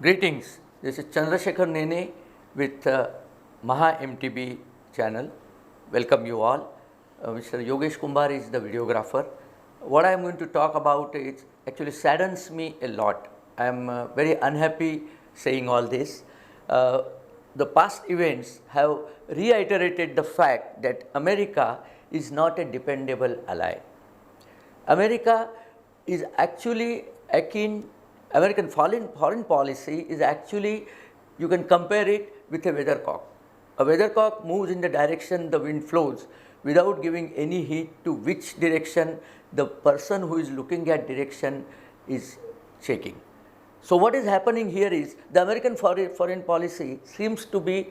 Greetings, this is Chandrasekhar Nene with Maha MTB channel. Welcome you all. Mr. Yogesh Kumbar is the videographer. What I am going to talk about is actually saddens me a lot. I am very unhappy saying all this. The past events have reiterated the fact that America is not a dependable ally. America is actually akin, American foreign policy is actually, you can compare it with a weathercock. A weathercock moves in the direction the wind flows without giving any heed to which direction the person who is looking at direction is shaking. So what is happening here is the American foreign policy seems to be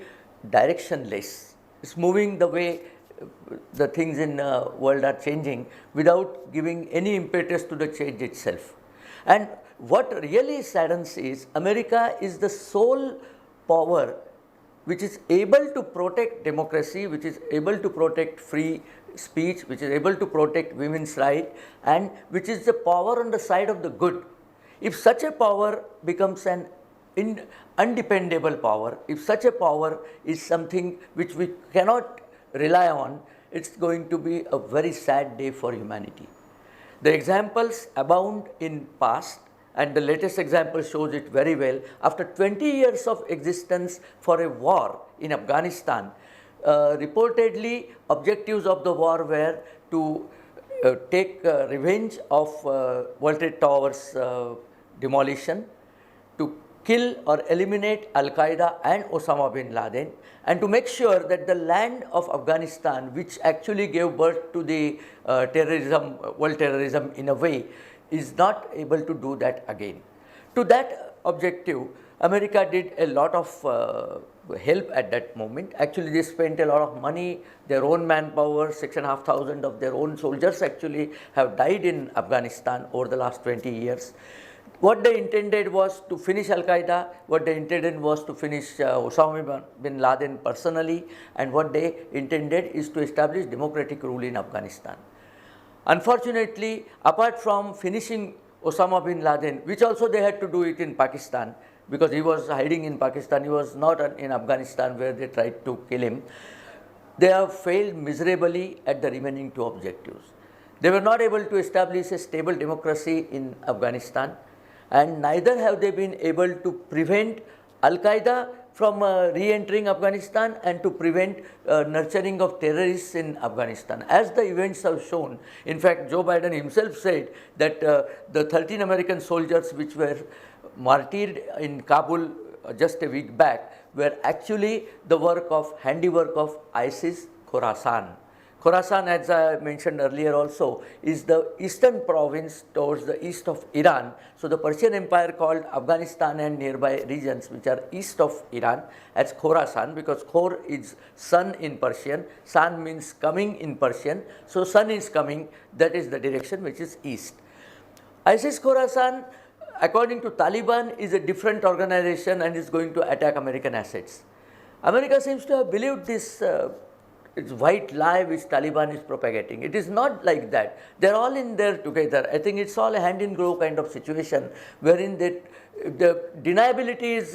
directionless. It's moving the way the things in world are changing without giving any impetus to the change itself. And what really saddens is America is the sole power which is able to protect democracy, which is able to protect free speech, which is able to protect women's rights, and which is the power on the side of the good. If such a power becomes an undependable power, if such a power is something which we cannot rely on, it's going to be a very sad day for humanity. The examples abound in past, and the latest example shows it very well. After 20 years of existence for a war in Afghanistan, reportedly objectives of the war were to take revenge of World Trade Towers demolition, to kill or eliminate Al-Qaeda and Osama bin Laden, and to make sure that the land of Afghanistan, which actually gave birth to the world terrorism in a way, is not able to do that again. To that objective, America did a lot of help at that moment. Actually, they spent a lot of money, their own manpower, 6,500 of their own soldiers actually have died in Afghanistan over the last 20 years. What they intended was to finish Al-Qaeda, what they intended was to finish Osama bin Laden personally, and what they intended is to establish democratic rule in Afghanistan. Unfortunately, apart from finishing Osama bin Laden, which also they had to do it in Pakistan, because he was hiding in Pakistan, he was not in Afghanistan where they tried to kill him, they have failed miserably at the remaining two objectives. They were not able to establish a stable democracy in Afghanistan, and neither have they been able to prevent Al-Qaeda from re-entering Afghanistan and to prevent nurturing of terrorists in Afghanistan. As the events have shown, in fact, Joe Biden himself said that the 13 American soldiers which were martyred in Kabul just a week back were actually the handiwork of ISIS Khorasan. Khorasan, as I mentioned earlier also, is the eastern province towards the east of Iran. So the Persian Empire called Afghanistan and nearby regions which are east of Iran as Khorasan, because Khor is sun in Persian, San means coming in Persian. So sun is coming, that is the direction which is east. ISIS Khorasan, according to Taliban, is a different organization and is going to attack American assets. America seems to have believed this it's white lie which Taliban is propagating. It is not like that. They are all in there together. I think it's all a hand in glove kind of situation wherein the deniability is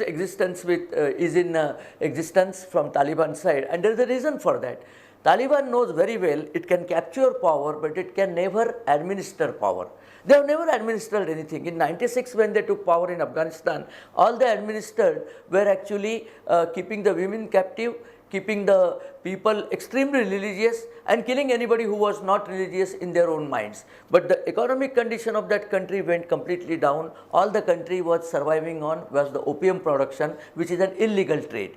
in existence from Taliban side, and there is a reason for that. Taliban knows very well it can capture power, but it can never administer power. They have never administered anything. In 96, when they took power in Afghanistan, all they administered were actually keeping the women captive, keeping the people extremely religious, and killing anybody who was not religious in their own minds. But the economic condition of that country went completely down. All the country was surviving on was the opium production, which is an illegal trade.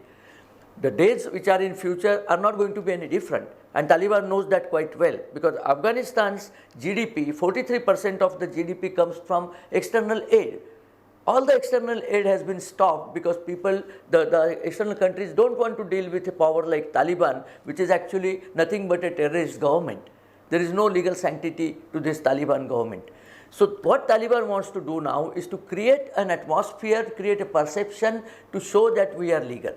The days which are in future are not going to be any different, and Taliban knows that quite well, because Afghanistan's GDP, 43% of the GDP comes from external aid. All the external aid has been stopped because the external countries don't want to deal with a power like Taliban, which is actually nothing but a terrorist government. There is no legal sanctity to this Taliban government. So what Taliban wants to do now is to create an atmosphere, create a perception to show that we are legal.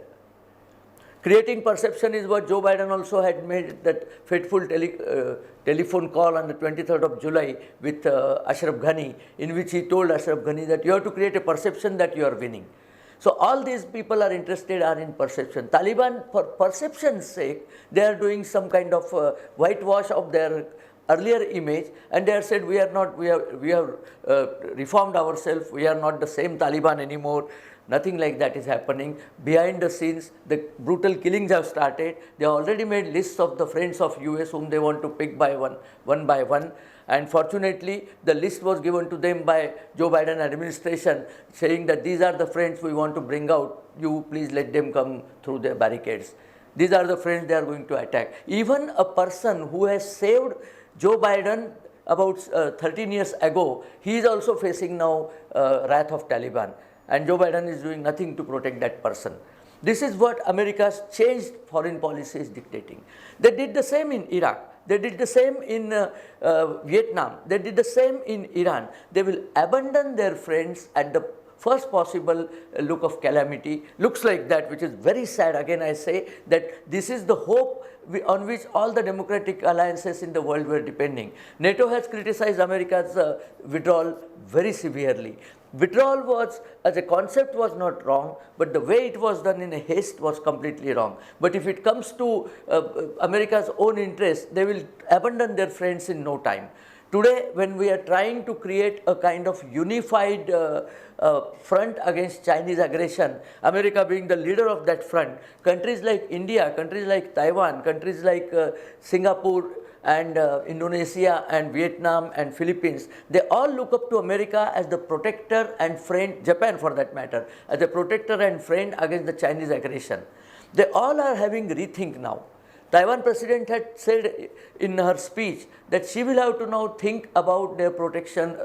Creating perception is what Joe Biden also had made that fateful telephone call on the 23rd of July with Ashraf Ghani, in which he told Ashraf Ghani that you have to create a perception that you are winning. So all these people are interested are in perception. Taliban, for perception's sake, they are doing some kind of whitewash of their earlier image, and they have said we are not, we have reformed ourselves, we are not the same Taliban anymore. Nothing like that is happening. Behind the scenes, the brutal killings have started. They already made lists of the friends of US whom they want to pick by one by one. And fortunately, the list was given to them by Joe Biden administration, saying that these are the friends we want to bring out. You please let them come through the barricades. These are the friends they are going to attack. Even a person who has saved Joe Biden about 13 years ago, he is also facing now wrath of Taliban. And Joe Biden is doing nothing to protect that person. This is what America's changed foreign policy is dictating. They did the same in Iraq. They did the same in Vietnam. They did the same in Iran. They will abandon their friends at the first possible look of calamity. Looks like that, which is very sad. Again, I say that this is the hope on which all the democratic alliances in the world were depending. NATO has criticized America's withdrawal very severely. Withdrawal was, as a concept, was not wrong, but the way it was done in a haste was completely wrong. But if it comes to America's own interest, they will abandon their friends in no time. Today, when we are trying to create a kind of unified front against Chinese aggression, America being the leader of that front, countries like India, countries like Taiwan, countries like Singapore, and Indonesia and Vietnam and Philippines, they all look up to America as the protector and friend, Japan for that matter, as a protector and friend against the Chinese aggression. They all are having rethink now. Taiwan president had said in her speech that she will have to now think about their protection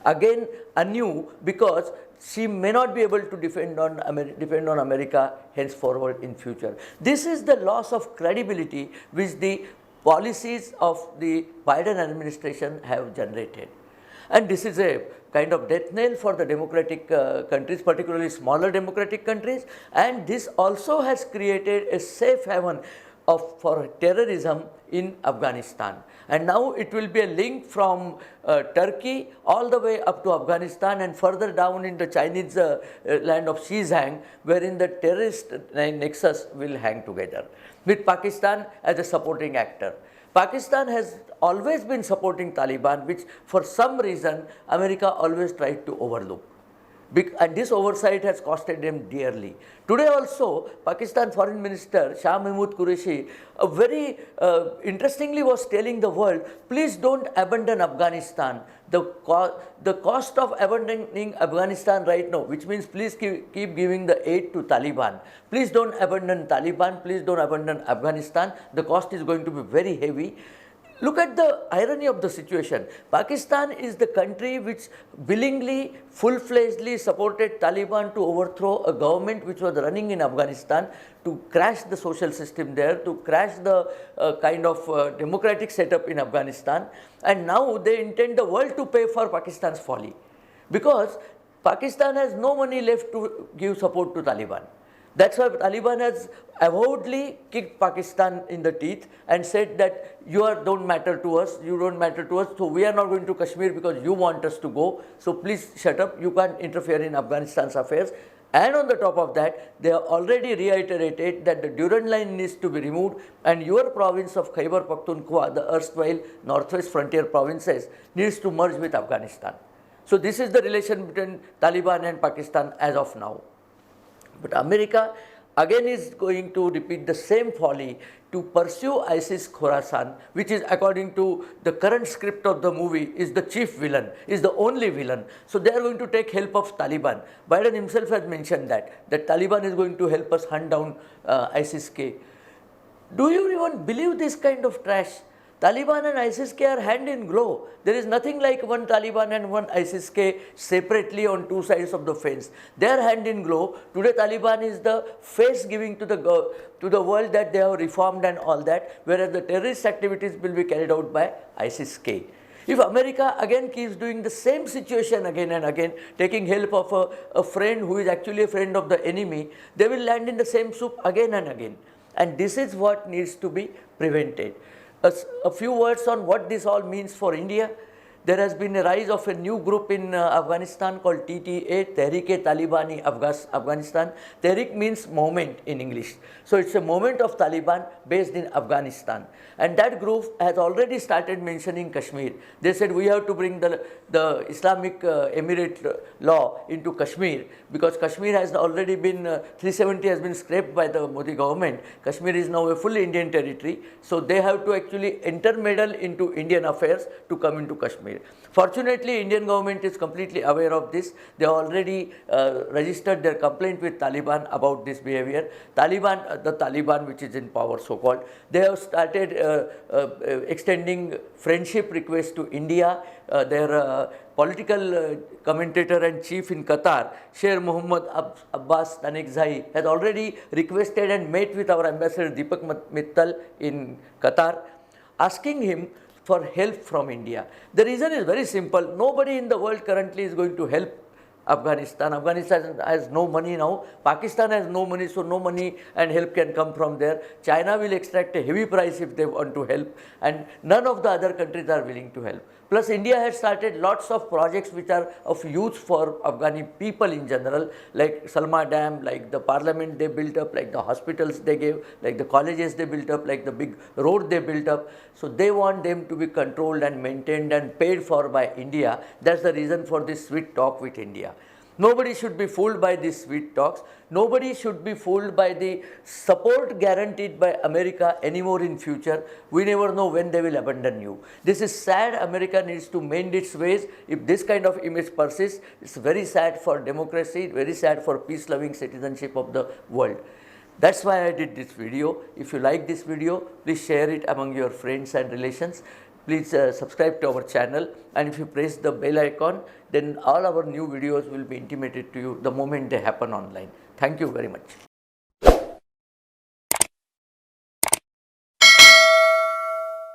again anew, because she may not be able to depend on America henceforward in future. This is the loss of credibility which the policies of the Biden administration have generated. And this is a kind of death knell for the democratic countries, particularly smaller democratic countries. And this also has created a safe haven for terrorism in Afghanistan. And now it will be a link from Turkey all the way up to Afghanistan and further down in the Chinese land of Xizang, wherein the terrorist nexus will hang together, with Pakistan as a supporting actor. Pakistan has always been supporting Taliban, which for some reason America always tried to overlook. And this oversight has costed them dearly. Today also, Pakistan Foreign Minister Shah Mahmood Qureshi very interestingly was telling the world, please don't abandon Afghanistan. The cost of abandoning Afghanistan right now, which means please keep giving the aid to Taliban. Please don't abandon Taliban, please don't abandon Afghanistan. The cost is going to be very heavy. Look at the irony of the situation. Pakistan is the country which willingly, full-fledgedly supported Taliban to overthrow a government which was running in Afghanistan, to crash the social system there, to crash the kind of democratic setup in Afghanistan. And now they intend the world to pay for Pakistan's folly, because Pakistan has no money left to give support to Taliban. That's why Taliban has avowedly kicked Pakistan in the teeth and said that you don't matter to us, you don't matter to us, so we are not going to Kashmir because you want us to go, so please shut up, you can't interfere in Afghanistan's affairs. And on the top of that, they have already reiterated that the Durand line needs to be removed, and your province of Khyber Pakhtunkhwa, the erstwhile northwest frontier provinces, needs to merge with Afghanistan. So this is the relation between Taliban and Pakistan as of now. But America again is going to repeat the same folly to pursue ISIS Khorasan, which is, according to the current script of the movie, is the chief villain, is the only villain. So they are going to take help of Taliban. Biden himself has mentioned that Taliban is going to help us hunt down ISIS-K. Do you even believe this kind of trash? Taliban and ISIS-K are hand in glove. There is nothing like one Taliban and one ISIS-K separately on two sides of the fence. They are hand in glove. Today Taliban is the face giving to the world that they have reformed and all that, whereas the terrorist activities will be carried out by ISIS-K. If America again keeps doing the same situation again and again, taking help of a friend who is actually a friend of the enemy, they will land in the same soup again and again. And this is what needs to be prevented. A few words on what this all means for India. there has been a rise of a new group in Afghanistan called TTA, Tehrik-e-Taliban Afghanistan. Tehrik means movement in English. So it's a movement of Taliban based in Afghanistan. And that group has already started mentioning Kashmir. They said we have to bring the Islamic Emirate law into Kashmir, because Kashmir has already been, 370 has been scrapped by the Modi government. Kashmir is now a full Indian territory. So they have to actually intermeddle into Indian affairs to come into Kashmir. Fortunately, Indian government is completely aware of this. They already registered their complaint with Taliban about this behavior. The Taliban which is in power, so called, they have started extending friendship requests to India. Their political commentator and chief in Qatar, Sheikh Mohammed Abbas Tanikzai, has already requested and met with our ambassador Deepak Mittal in Qatar, asking him for help from India. The reason is very simple. Nobody in the world currently is going to help Afghanistan. Afghanistan has no money now. Pakistan has no money, so no money and help can come from there. China will extract a heavy price if they want to help, and none of the other countries are willing to help. Plus, India has started lots of projects which are of use for Afghani people in general, like Salma Dam, like the parliament they built up, like the hospitals they gave, like the colleges they built up, like the big road they built up. So they want them to be controlled and maintained and paid for by India. That's the reason for this sweet talk with India. Nobody should be fooled by these sweet talks. Nobody should be fooled by the support guaranteed by America anymore in future. We never know when they will abandon you. This is sad. America needs to mend its ways. If this kind of image persists, it's very sad for democracy, very sad for peace-loving citizenship of the world. That's why I did this video. If you like this video, please share it among your friends and relations. Please subscribe to our channel, and if you press the bell icon, then all our new videos will be intimated to you the moment they happen online. Thank you very much.